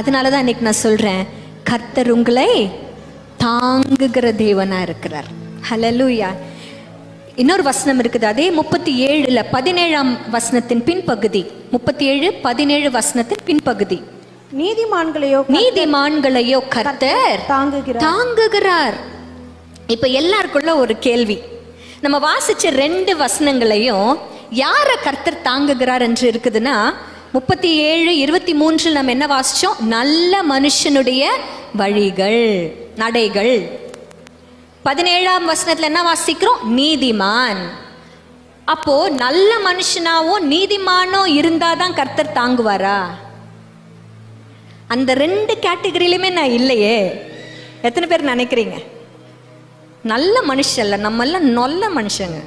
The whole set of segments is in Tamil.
அதனாலதான் இன்னைக்கு நான் சொல்றேன், கர்த்தர் உங்களை தாங்குகிற தேவனா இருக்கிறார். ஹல்லேலூயா. இன்னொரு வசனம் இருக்குது, அதே 37 17ஆம் வசனத்தின் பின்பகுதி, 37 17 வசனத்தின் பின்பகுதி. நீதிமான்களையோ கர்த்தர் தாங்குகிறார். இப்ப எல்லாருக்குள்ள ஒரு கேள்வி, நம்ம வாசிச்ச 2 வசனங்களையும் யார கர்த்தர் தாங்குகிறார் என்று இருக்குதுன்னா, 37 23 நம்ம என்ன வாசிச்சோம்? நல்ல மனுஷனுடைய வழிகள் நடைகள். 17ஆம் வசனத்துல என்ன வாசிக்கிறோம்? நீதிமான். அப்போ நல்ல மனுஷனாவோ நீதிமானோ இருந்தாதான் கர்த்தர் தாங்குவாரா? அந்த 2 கேட்டகரியிலுமே நான் இல்லையே. எத்தனை பேர் நினைக்கிறீங்க? நல்ல மனுஷன் இல்ல, நம்ம எல்லாம் நல்ல மனுஷங்க.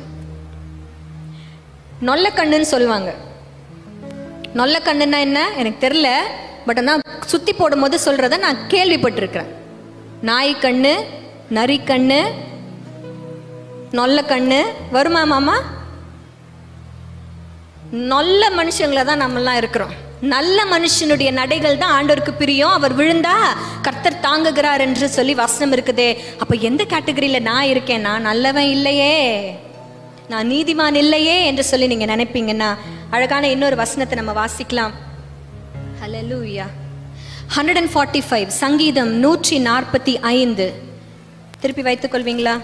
நொல்ல கண்ணுன்னு சொல்லுவாங்க. நொல்ல கண்ணுன்னா என்ன எனக்கு தெரியல, பட் நான் சுத்தி போடும் போது சொல்றத நான் கேள்விப்பட்டிருக்கிறேன். நாய் கண்ணு, நரி கண்ணு, நொல்ல கண்ணு வருமா மாமா? நல்ல மனுஷங்களை தான் நம்மெல்லாம் இருக்கிறோம். நல்ல மனுஷனுடைய நடைகள் தான் ஆண்டவருக்கு பிரியம். அவர் விழுந்தா கர்த்தர் தாங்குகிறார் என்று சொல்லி வசனம் இருக்குதே. அப்ப எந்த கேட்டகரியில நான் இருக்கேன்? நான் நல்லவன் இல்லையே, நான் நீதிமான் இல்லையே என்று சொல்லி நீங்க நினைப்பீங்கன்னா, அழகான இன்னொரு வசனத்தை நம்ம வாசிக்கலாம். ஹல்லேலூயா. 145 சங்கீதம் 145 திருப்பி வைத்துக் கொள்வீங்களா?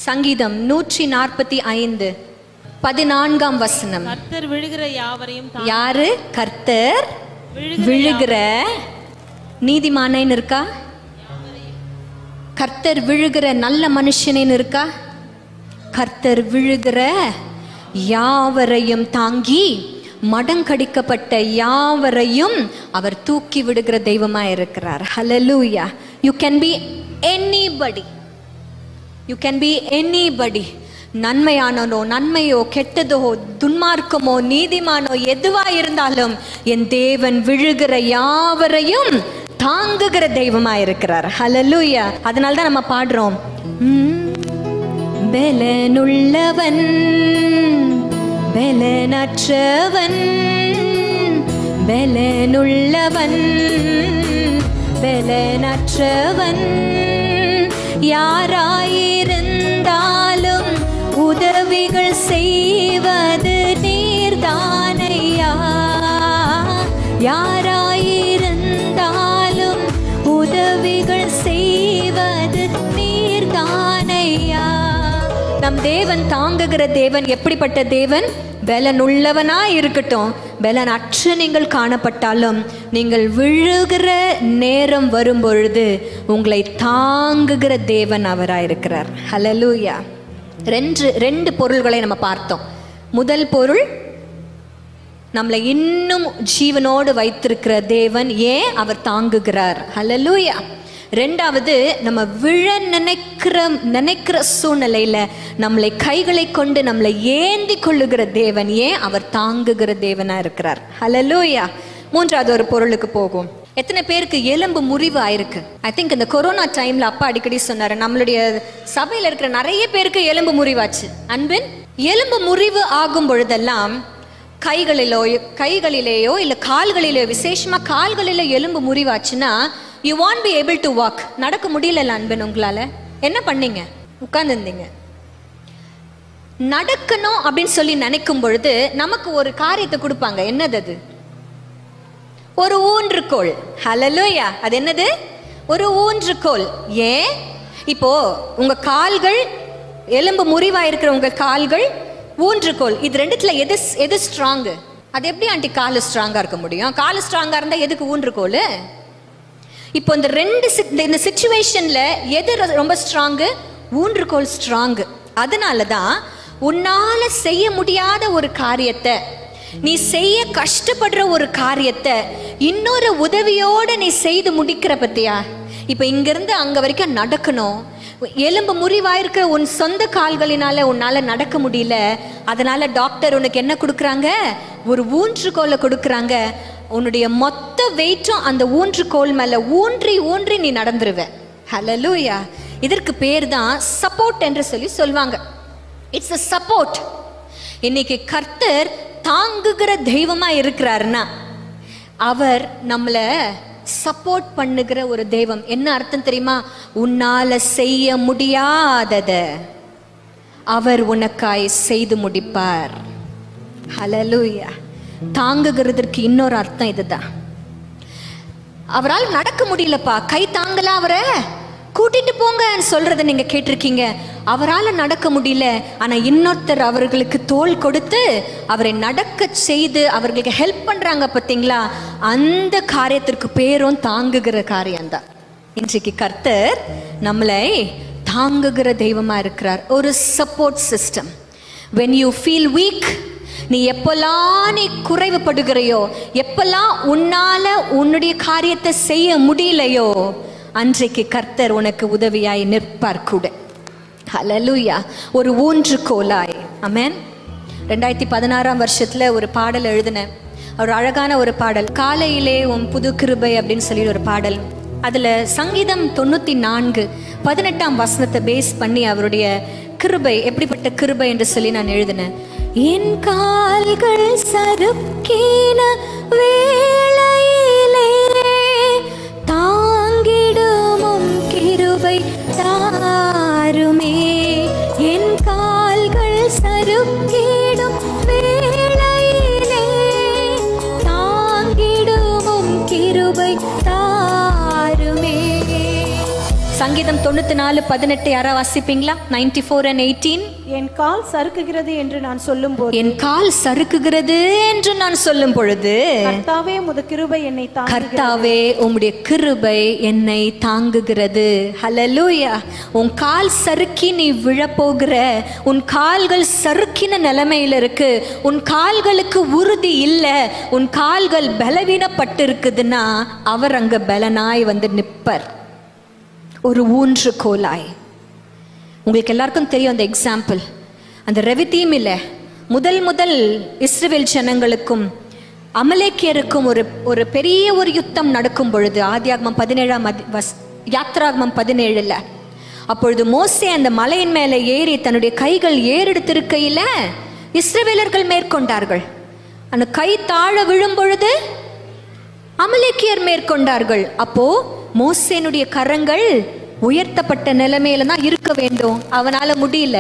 சங்கீதம் 145 14ஆம் வசனம். கர்த்தர் விழுகிற யாவரையும் யாரு? கர்த்தர் விழுகிற நீதிமானேன்னு இருக்கா? கர்த்தர் விழுகிற நல்ல மனுஷனேன்னு இருக்கா? கர்த்தர் விழுகிற யாவரையும் தாங்கி மடங்கடிக்கப்பட்ட யாவரையும் அவர் தூக்கி விடுகிற தெய்வமா இருக்கிறார். ஹல்லேலூயா. You can be anybody. You can be anybody. நன்மையானோ நன்மையோ கெட்டதோ துன்மார்க்கமோ நீதிமானோ எதுவா இருந்தாலும் என் தேவன் விழுகிற யாவரையும் தாங்குகிற தெய்வமா இருக்கிறார். ஹல்லேலூயா. அதனால தான் நம்ம பாடுறோம், பெலனுள்ளவன் பெலனற்றவன், பெலனுள்ளவன் பெலனற்றவன் யாராயிருந்தாலும் உதவிகள் செய்வது நீர்தானையா. யாராயிருந்தாலும் உதவிகள் செய்வது நீர்தானையா. நம் தேவன் தாங்குகிற தேவன். எப்படிப்பட்ட தேவன்? பலனுள்ளவனா இருக்கட்டும், பலனற்ற நீங்கள் காணப்பட்டாலும் நீங்கள் விழுகிற நேரம் வரும் பொழுது உங்களை தாங்குகிற தேவன் அவராயிருக்கிறார். ஹல்லேலூயா. ரெண்டு பொருள்களை நம்ம பார்த்தோம். முதல் பொருள், நம்மளை இன்னும் ஜீவனோடு வைத்திருக்கிற தேவன். ஏன்? அவர் தாங்குகிறார். ஹல்லேலூயா. ரெண்டாவது, நம்ம விழ நினைக்கிற சூழ்நிலையில நம்மளை கைகளை கொண்டு நம்மளை ஏந்தி கொள்ளுகிற தேவன். ஏன்? அவர் தாங்குகிற தேவனா இருக்கிறார். ஹல்லேலூயா. மூன்றாவது ஒரு பொருளுக்கு போகும். எத்தனை பேருக்கு எலும்பு முறிவு ஆயிருக்கு? ஐ திங்க் இந்த கொரோனா டைம்ல அப்பா அடிக்கடி சொன்னாரு, நம்மளுடைய சபையில இருக்கிற நிறைய பேருக்கு எலும்பு முறிவாச்சு. அன்பின் எலும்பு முறிவு ஆகும் பொழுதெல்லாம் கைகளிலேயோ இல்ல கால்களிலேயோ, விசேஷமா கால்களில எலும்பு முறிவாச்சுன்னா you won't be able to walk. நடக்க முடியல அன்பன். உங்களால என்ன பண்ணீங்க? உட்கார்ந்து இருந்தீங்க. நடக்கணும் அப்படின்னு சொல்லி நினைக்கும் பொழுது நமக்கு ஒரு காரியத்தை கொடுப்பாங்க. என்னது அது? ஒரு ஊன்றுகோல். ஹல்லேலூயா. அது என்னது? ஒரு ஊன்றுகோல். ஏன்? இப்போ உங்க கால்கள், எலும்பு முறிவா இருக்கிற உங்க கால்கள், ஊன்றுகோல், இது ரெண்டுத்துல எது ஸ்ட்ராங்? அது எப்படி ஆண்டி காலு ஸ்ட்ராங்கா இருக்க முடியும்? காலு ஸ்ட்ராங்கா இருந்தா எதுக்கு ஊன்றுகோல்? இப்போ இந்த சிச்சுவேஷன்ல எது ரொம்ப ஸ்ட்ராங்கு? ஊன்றுகோல் ஸ்ட்ராங்கு. அதனாலதான் உன்னால செய்ய முடியாத ஒரு காரியத்தை, நீ செய்ய கஷ்டப்படுற ஒரு காரியத்தை இன்னொரு உதவியோட நீ செய்து முடிக்கிற பத்தியா? இப்ப இங்கிருந்து அங்க வரைக்கும் நடக்கணும், எலும்பு முறிவாயிருக்கிற உன் சொந்த கால்களினால உன்னால நடக்க முடியல. அதனால டாக்டர் உனக்கு என்ன கொடுக்குறாங்க? ஒரு ஊன்றுகோலை கொடுக்குறாங்க. உன்னுடைய மொத்த வெயிட்டும் அந்த ஊன்றுகோல் மேல ஊன்றி ஊன்றி நீ நடந்துருவ. ஹல்லேலூயா. இதற்கு பேர் தான் சப்போர்ட் என்று சொல்லி சொல்வாங்க. It's a support. இன்னைக்கு கர்த்தர் தாங்குகிற தெய்வமா இருக்கிறாருன்னா அவர் நம்மள சப்போர்ட் பண்ணுகிற ஒரு தெய்வம். என்ன அர்த்தம் தெரியுமா? உன்னால செய்ய முடியாதத அவர் உனக்காய் செய்து முடிப்பார். ஹல்லேலூயா. தாங்குகிறதற்கு இன்னொரு அர்த்தம் இதுதான். அவரால் நடக்க முடியலப்பா, கை தாங்கல, அவரை கூட்டிட்டு போங்கன்னு சொல்றதை நீங்க கேட்டிருக்கீங்க. அவரால் நடக்க முடியல, ஆனா இன்னொருத்தர் அவர்களுக்கு தோள் கொடுத்து அவரை நடக்க செய்து அவர்களுக்கு ஹெல்ப் பண்றாங்க பார்த்தீங்களா? அந்த காரியத்திற்கு பேரும் தாங்குகிற காரியம்தான். இன்றைக்கு கர்த்தர் நம்மளை தாங்குகிற தெய்வமா இருக்கிறார். ஒரு support system. when you feel weak, நீ எப்பெல்லாம் நீ குறைவுபடுகிறையோ, எப்பெல்லாம் உன்னால உன்னுடைய காரியத்தை செய்ய முடியலையோ, அன்றைக்கு கர்த்தர் உனக்கு உதவியாய் நிற்பார் கூட. ஹல்லேலூயா. ஒரு ஊன்றுகோலாய். ஆமென். 2016 வருஷத்துல ஒரு பாடல் எழுதினேன். ஒரு அழகான ஒரு பாடல், காலையிலே உன் புது கிருபை அப்படின்னு சொல்லி ஒரு பாடல். அதுல சங்கீதம் 94:18 பேஸ் பண்ணி அவருடைய கிருபை எப்படிப்பட்ட கிருபை என்று சொல்லி நான் எழுதினேன். என் கால்கள் சறுக்கின வேளையிலே தாங்கிடும் கிருபை தாருமே. என் கால்கள் சறுக்கிடும் வேளையிலே தாங்கிடும் கிருபை தாருமே. சங்கீதம் 94:18 யாரா வாசிப்பீங்களா? 94 and 18. என் கால் சறுக்குகிறது என்று நான் சொல்லும் போது, என் கால் சறுக்குகிறது என்று நான் சொல்லும் பொழுது, கர்த்தாவே உம்முடைய கிருபை என்னை தாங்குகிறது. கர்த்தாவே உம்முடைய கிருபை என்னை தாங்குகிறது. ஹல்லேலூயா. உன் கால் சறுக்கி நீ விழப்போகிற, உன் கால்கள் சறுக்கின நிலைமையில இருக்கு, உன் கால்களுக்கு உறுதி இல்லை, உன் கால்கள் பலவீனப்பட்டு இருக்குதுன்னா அவர் அங்க பலனாய் வந்து நிற்பர். ஒரு ஊன்றுகோலாய். உங்களுக்கு எல்லாருக்கும் தெரியும் அந்த எக்ஸாம்பிள். அந்த ரெவிதீம் இல்லை, முதல் இஸ்ரவேல் ஜனங்களுக்கும் அமலேக்கியருக்கும் ஒரு பெரிய ஒரு யுத்தம் நடக்கும் பொழுது, ஆதியாகமம் 17 யாத்ராகமம் 17 அப்பொழுது மோசே அந்த மலையின் மேலே ஏறி தன்னுடைய கைகள் ஏறெடுத்திருக்கையில இஸ்ரவேலர்கள் மேற்கொண்டார்கள். அந்த கை தாழ விழும் பொழுது அமலேக்கியர் மேற்கொண்டார்கள். அப்போ மோசேனுடைய கரங்கள் உயர்த்தப்பட்ட நிலைமையில தான் இருக்க வேண்டும். அவனால முடியல.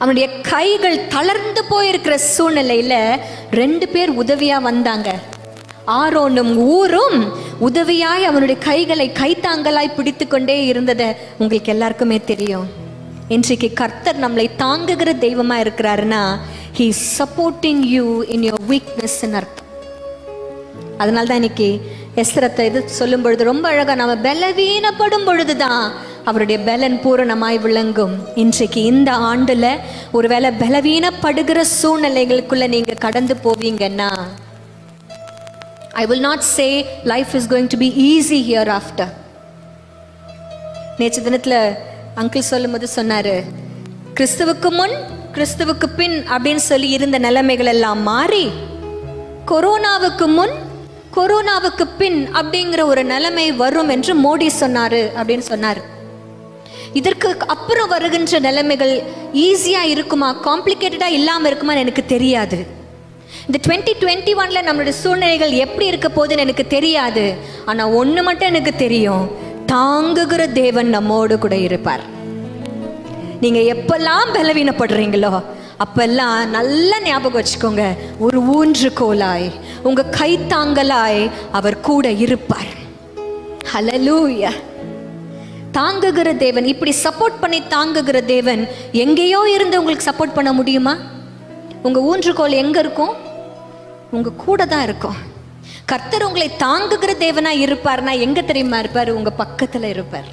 அவனுடைய கைகள் தளர்ந்து போயிருக்கிற சூழ்நிலையில 2 பேர் உதவியா வந்தாங்க. ஆரோனும் ஊரும் உதவியாய் அவனுடைய கைகளை கைத்தாங்கலாய் பிடித்து கொண்டே இருந்ததை உங்களுக்கு எல்லாருக்குமே தெரியும். இன்றைக்கு கர்த்தர் நம்மளை தாங்குகிற தெய்வமா இருக்கிறாருன்னா, he is supporting you in your weakness ன்னு அர்த்தம். அதனால்தான் இன்னைக்கு எஸ்தரத்தை இது சொல்லும் பொழுது ரொம்ப அழகா, நம்ம பலவீனப்படும் பொழுதுதான் அவருடைய பலன் பூரணமாய் விளங்கும். இன்றைக்கு இந்த ஆண்டுல ஒருவேளை பலவீனப்படுகிற சூழ்நிலைகளுக்குள்ள நீங்க கடந்து போவீங்கன்னா, I will not say life is going to be easy hereafter. நேற்று தினத்துல அங்கிள் சொல்லும் போது சொன்னாரு, கிறிஸ்துவுக்கு முன் கிறிஸ்துவுக்கு பின் அப்படின்னு சொல்லி இருந்த நிலைமைகள் எல்லாம் மாறி, கொரோனாவுக்கு முன் கொரோனாவுக்கு பின் அப்படிங்கிற ஒரு நிலைமை வரும் என்று மோடி சொன்னாரு அப்படின்னு சொன்னார். இதற்கு அப்புறம் வருகின்ற நிலைமைகள் ஈஸியா இருக்குமா, காம்ப்ளிகேட்டடா இல்லாம இருக்குமான்னு எனக்கு தெரியாது. இந்த 2021ல நம்மளுடைய சூழ்நிலைகள் எப்படி இருக்க போகுதுன்னு எனக்கு தெரியாது. ஆனா ஒண்ணு மட்டும் எனக்கு தெரியும், தாங்குகிற தேவன் நம்மோடு கூட இருப்பார். நீங்க எப்பெல்லாம் பலவீனப்படுறீங்களோ அப்பெல்லாம் நல்லா ஞாபகம் வச்சுக்கோங்க, ஒரு ஊன்றுகோலாய் உங்க கைத்தாங்கலாய் அவர் கூட இருப்பார். ஹல்லேலூயா. தாங்குகிற தேவன், இப்படி சப்போர்ட் பண்ணி தாங்குகிற தேவன் எங்கேயோ இருந்து உங்களுக்கு சப்போர்ட் பண்ண முடியுமா? உங்க ஊன்றுகோல் எங்க இருக்கும்? உங்க கூட தான் இருக்கும். கர்த்தர் உங்களை தாங்குகிற தேவனா இருப்பார்னா எங்க தெரியுமா இருப்பார்? உங்க பக்கத்துல இருப்பார்.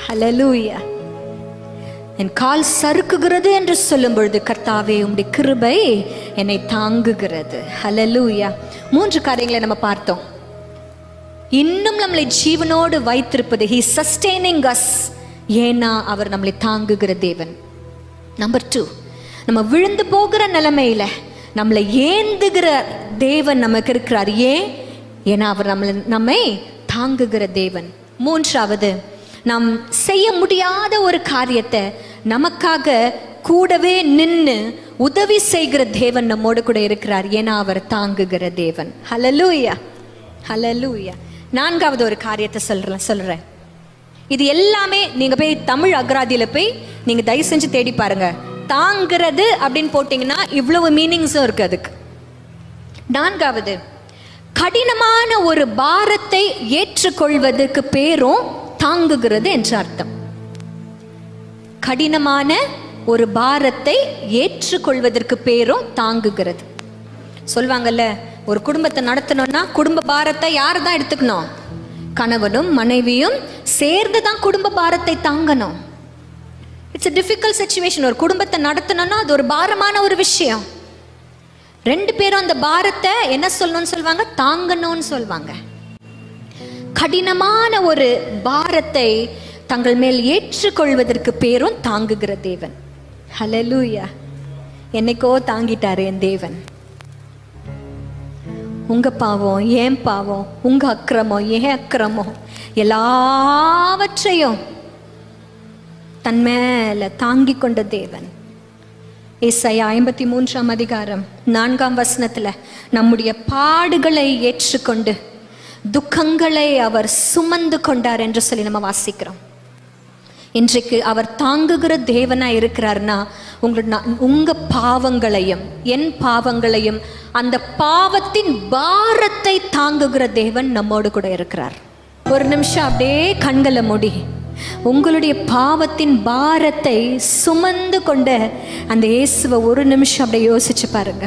ஹல்லேலூயா. என் கால் சறுக்குகிறது என்று சொல்லும் பொழுது, கர்த்தாவே உம்முடைய கிருபை என்னை தாங்குகிறது. ஹல்லேலூயா. 3 காரியங்களை நம்ம பார்த்தோம். இன்னும் நம்மளை ஜீவனோடு வைத்திருப்பது, he sustaining us, ஏன்னா அவர் நம்மளை தாங்குகிற தேவன். நம்பர் 2, நம்ம விழுந்து போகிற நிலைமையில நம்மளை ஏந்துகிற தேவன் நமக்கு இருக்கிறார். ஏன்னா அவர் நம்மை தாங்குகிற தேவன். 3வது, நாம் செய்ய முடியாத ஒரு காரியத்தை நமக்காக கூடவே நின்று உதவி செய்கிற தேவன் நம்மோடு கூட இருக்கிறார். ஏன்னா அவர் தாங்குகிற தேவன். ஹல்லேலூயா. ஹல்லேலூயா. 4வது ஒரு காரியத்தை சொல்றேன். இது எல்லாமே நீங்க போய் தமிழ் அகராதியில போய் நீங்க தயவு செஞ்சு தேடி பாருங்க. தாங்கிறது அப்படின்னு போட்டீங்கன்னா இவ்வளவு மீனிங்ஸும் இருக்கு அதுக்கு. 4வது, கடினமான ஒரு பாரத்தை ஏற்றுக்கொள்வதற்கு பேரும் தாங்குகிறது என்று அர்த்தம். கடினமான ஒரு பாரத்தை ஏற்றுக்கொள்வதற்கு பேரும் தாங்குகிறது. சொல்வாங்கல்ல, ஒரு குடும்பத்தை நடத்தணும்னா குடும்ப பாரத்தை யார் தான் எடுத்துக்கணும்? கணவனும் மனைவியும் சேர்ந்து தான் குடும்ப பாரத்தை தாங்கணும். It's a difficult situation. ஒரு குடும்பத்தை நடத்தணும்னா அது ஒரு பாரமான ஒரு விஷயம். 2 பேரும் அந்த பாரத்தை என்ன சொல்லணும்னு சொல்வாங்க? தாங்கணும்னு சொல்வாங்க. கடினமான ஒரு பாரத்தை தங்கள் மேல் ஏற்றுக்கொள்வதற்கு பேரும் தாங்குகிற தேவன். ஹல்லேலூயா. என்னைக்கோ தாங்கிட்டாரு என் தேவன். உங்க பாவம், ஏன் பாவம், உங்க அக்கிரமம், ஏன் அக்கிரமம், எல்லாவற்றையும் தன் மேல தாங்கி கொண்ட தேவன். ஏசாயா 53ஆம் அதிகாரம் 4ஆம் வசனத்துல நம்முடைய பாடுகளை ஏற்றுக்கொண்டு துக்கங்களை அவர் சுமந்து கொண்டார் என்று சொல்லி நம்ம வாசிக்கிறோம். இன்றைக்கு அவர் தாங்குகிற தேவனா இருக்கிறார்னா உங்க பாவங்களையும் என் பாவங்களையும் அந்த பாவத்தின் பாரத்தை தாங்குகிற தேவன் நம்மோடு கூட இருக்கிறார். ஒரு நிமிஷம் அப்படியே கண்களை மூடி உங்களுடைய பாவத்தின் பாரத்தை சுமந்து கொண்ட அந்த இயேசுவை ஒரு நிமிஷம் அப்படியே யோசிச்சு பாருங்க.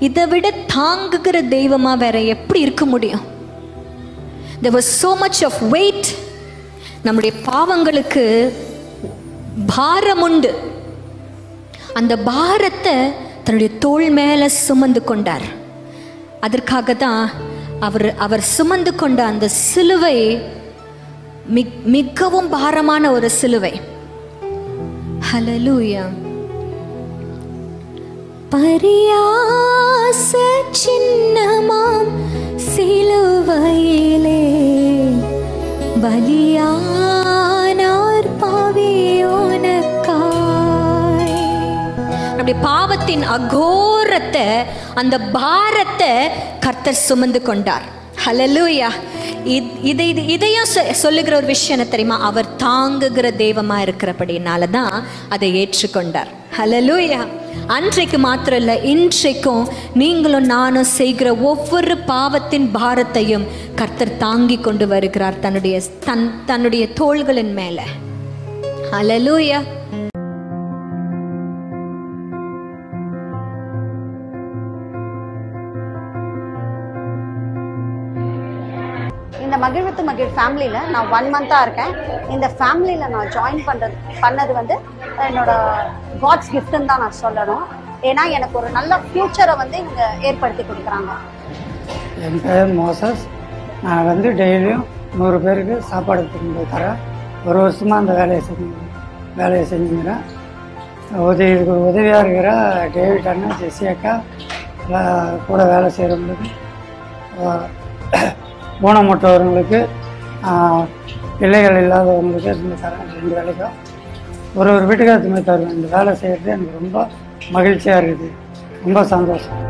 இதை விட தாங்குகிற தெய்வமா வேற எப்படி இருக்க முடியும்? There was so much of weight. நம்முடைய பாவங்களுக்கு பாரம் உண்டு. அந்த பாரத்தை தன்னுடைய தோள் மேல சுமந்து கொண்டார். அதற்காக தான் அவர் சுமந்து கொண்ட அந்த சிலுவை மிகவும் பாரமான ஒரு சிலுவை. ஹல்லேலூயா. பரியாச சின்னமாம் சிலுவையிலே பலியானார் பாவியோனுக்காய். அப்படி பாவத்தின் அகோரத்தை, அந்த பாரத்தை கர்த்தர் சுமந்து கொண்டார். ஹல்லேலூயா. இதையும் சொல்லுகிற ஒரு விஷயம் என்ன தெரியுமா? அவர் தாங்குகிற தெய்வமா இருக்கிறபடினால தான் அதை ஏற்றுக்கொண்டார். ஹல்லேலூயா. அன்றைக்கு மாத்திரம் இல்லை, இன்றைக்கும் நீங்களும் நானும் செய்கிற ஒவ்வொரு பாவத்தின் பாரத்தையும் கர்த்தர் தாங்கி கொண்டு வருகிறார் தன்னுடைய தோள்களின் மேல. ஹல்லேலூயா. இந்த மகிழ்வித்து மகிழ் ஃபேமிலியில் நான் 1 மந்த்தாக இருக்கேன். இந்த ஃபேமிலியில் நான் ஜாயின் பண்ணது வந்து என்னோட காட்ஸ் கிஃப்ட்னு தான் நான் சொல்லணும். ஏன்னா எனக்கு ஒரு நல்ல ஃப்யூச்சரை வந்து இவங்க ஏற்படுத்தி கொடுக்குறாங்க. என் பேர் மோசஸ். நான் வந்து டெய்லியும் 100 பேருக்கு சாப்பாடு கொண்டு தரேன். ஒரு வருஷமாக அந்த வேலையை செஞ்சுக்கிறேன். உதவியாக இருக்கிற டேவிட் அண்ணன், ஜெஸ்ஸி அக்கா கூட வேலை செய்கிறவங்களுக்கு, ஊனமுற்றவர்களுக்கு, பிள்ளைகள் இல்லாதவங்களுக்கு இருந்து தரேன். 2 வேலைக்கும் ஒரு வீட்டுக்காக துணை தருவேன். இந்த வேலை செய்கிறது எனக்கு ரொம்ப மகிழ்ச்சியாக இருக்குது. ரொம்ப சந்தோஷம்.